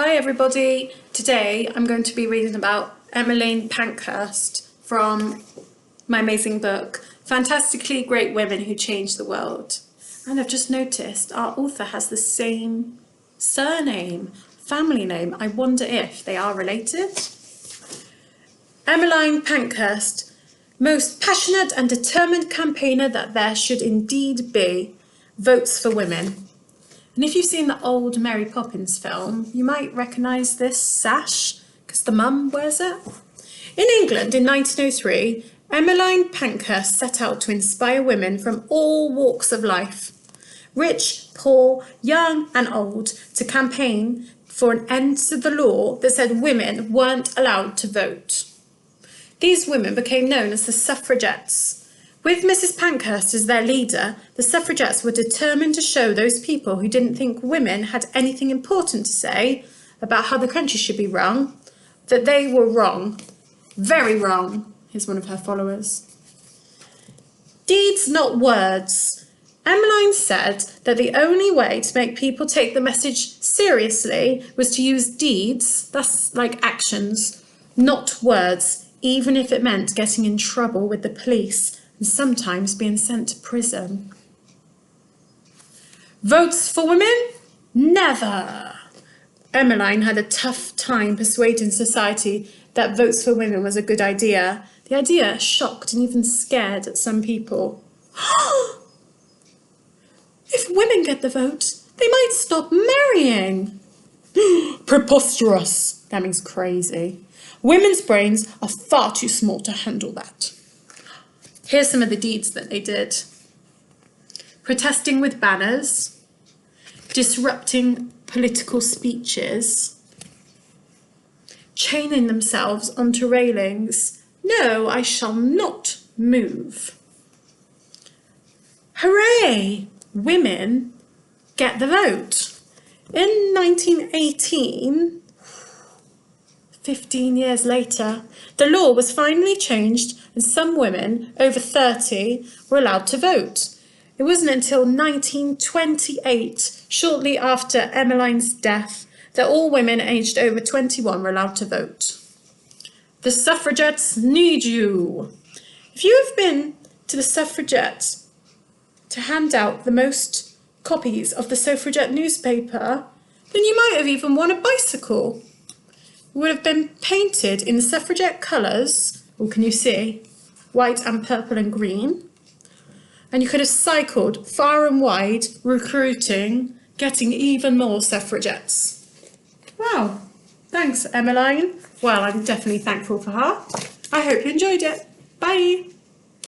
Hi everybody, today I'm going to be reading about Emmeline Pankhurst from my amazing book, Fantastically Great Women Who Changed the World. And I've just noticed our author has the same surname, family name. I wonder if they are related. Emmeline Pankhurst, most passionate and determined campaigner that there should indeed be, votes for women. And if you've seen the old Mary Poppins film, you might recognise this sash, because the mum wears it. In England in 1903, Emmeline Pankhurst set out to inspire women from all walks of life, rich, poor, young and old, to campaign for an end to the law that said women weren't allowed to vote. These women became known as the suffragettes. With Mrs. Pankhurst as their leader, the suffragettes were determined to show those people who didn't think women had anything important to say about how the country should be run, that they were wrong. Very wrong, is one of her followers. Deeds, not words. Emmeline said that the only way to make people take the message seriously was to use deeds, that's like actions, not words, even if it meant getting in trouble with the police and sometimes being sent to prison. Votes for women? Never! Emmeline had a tough time persuading society that votes for women was a good idea. The idea shocked and even scared some people. If women get the vote, they might stop marrying. Preposterous! That means crazy. Women's brains are far too small to handle that. Here's some of the deeds that they did. Protesting with banners, disrupting political speeches, chaining themselves onto railings. No, I shall not move. Hooray! Women get the vote. In 1918, 15 years later, the law was finally changed and some women over 30 were allowed to vote. It wasn't until 1928, shortly after Emmeline's death, that all women aged over 21 were allowed to vote. The suffragettes need you. If you have been to the suffragettes to hand out the most copies of the suffragette newspaper, then you might have even won a bicycle. It would have been painted in the suffragette colours, or can you see, white and purple and green. And you could have cycled far and wide, recruiting, getting even more suffragettes. Wow, thanks Emmeline. Well, I'm definitely thankful for her. I hope you enjoyed it. Bye.